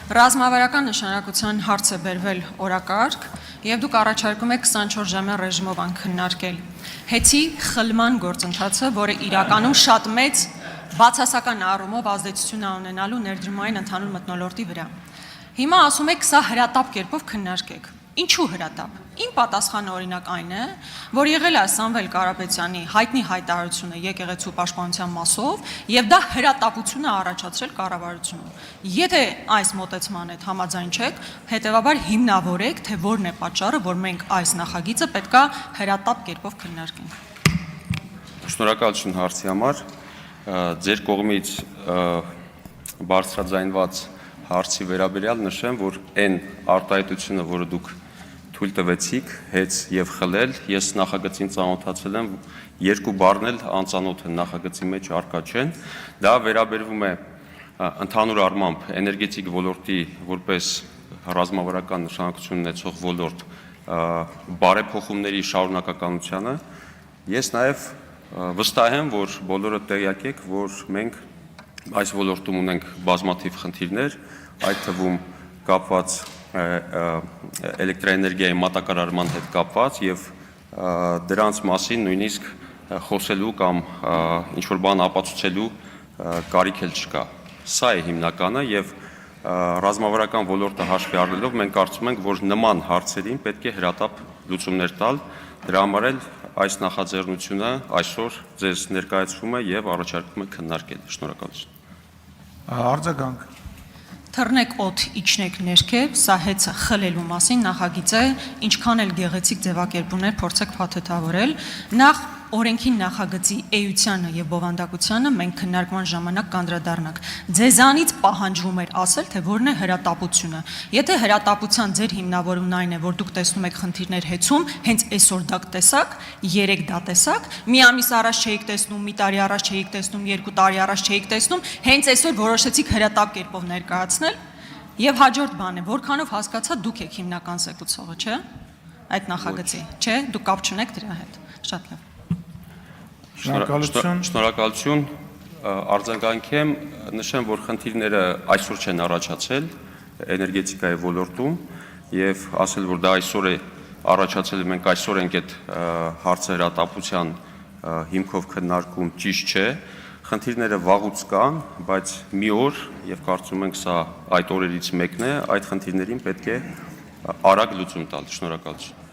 Ռազմավարական նշանակության հարց է բերվել օրակարգ եւ դուք առաջարկում եք 24 ժամյա ռեժիմով քննարկել հեծի խլման գործընթացը, որը իրականում շատ մեծ բացասական առումով ազդեցություն ունենալու ներդրումային ընդհանուր մթնոլորտի վրա։ Հիմա ասում եք, սա հրատապ կերպով քննարկեք։ Ինչու հրատապ։ Իմ պատասխանը օրինակ այն է, որ եղել է Սամվել Կարապետյանի հայտնի հայտարարությունը եկեղեցու պաշտպանության մասով եւ դա հրատապություն է առաջացրել կառավարությունում։ Եթե այս մոտեցման հետ համաձայն չեք, հետեւաբար հիմնավորեք, թե որն է պատճառը, որ մենք այս նախագիծը պետքա հրատապ կերպով քննարկենք։ Շնորհակալություն հարցի համար։ Ձեր կողմից բարձրաձայնված հարցի վերաբերյալ նշեմ, որ այն արտահայտությունը, որը դուք թույլ տվեցիք, հեծ եւ խլել, ես նախագծին ծանոթացել եմ, երկու բառն էլ անծանոթ են նախագծի մեջ առկա չեն, դա վերաբերվում է ընդհանուր առմամբ էներգետիկ ոլորտի որպես ռազմավարական նշանակություն ունեցող ոլորտ բարեփոխումների շարունակականությանը։ Ես նաեւ վստահ եմ, որ բոլորը տեղյակ եք, որ մենք այս ոլորտում ունենք բազմաթիվ խնդիրներ, այդ թվում կապված էլեկտրաէներգիայի մատակարարման հետ կապված եւ դրանց մասին նույնիսկ խոսելու կամ ինչ-որ բան ապացուցելու կարիք էլ չկա։ Սա է հիմնականը եւ ռազմավարական ոլորտը հաշվի առնելով մենք կարծում ենք, որ նման հարցերին պետք է հրատապ լուծումներ տալ, դրա համար էլ այս նախաձեռնությունը այսօր ձեզ ներկայացվում է եւ առաջարկում է քննարկել։ Շնորհակալություն։ Արձագանք։ Թռնեք օդ, իջնեք ներքև, սա հեծը խլելու մասին նախագիծ է, ինչքան էլ գեղեցիկ ձևակերպումներ փորձեք փաթեթավորել։ Նախ օրենքի նախագծի էությանը եւ բովանդակությանը մենք քննարկման ժամանակ կանդրադառնանք։ Ձեզանից պահանջվում էր ասել, թե որն է հրատապությունը։ Եթե հրատապության ձեր հիմնավորումն այն է, որ դուք տեսնում եք խնդիրներ հեծում, հենց այսօր դա տեսաք, 3 դա տեսաք, մի ամիս առաջ չէիք տեսնում, մի տարի առաջ չէիք տեսնում, 2 տարի առաջ չէիք տեսնում, հենց այսօր որոշեցիք հրատապ կերպով ներկայացնել։ Եվ հաջորդ բանը, որքանով հասկացա դուք եք հիմնական զեկուցողը, չէ՞։ Այդ նախագծի, չէ՞, դուք կապ չունեք դրա հետ։ Շատ լավ։ Շնորհակալություն, արձագանքեմ, նշեմ, որ խնդիրները այսօր չեն առաջացել էներգետիկայի ոլորտում եւ ասել, որ դա այսօր է առաջացել, մենք այսօր ենք այդ հարցը հրատապության հիմքով քննարկում, ճիշտ չէ, խնդիրները վաղուց կան, բայց մի օր եւ կարծում ենք սա այդ օրերից մեկն է, այդ խնդիրներին պետք է արագ լուծում տալ։ Շնորհակալություն։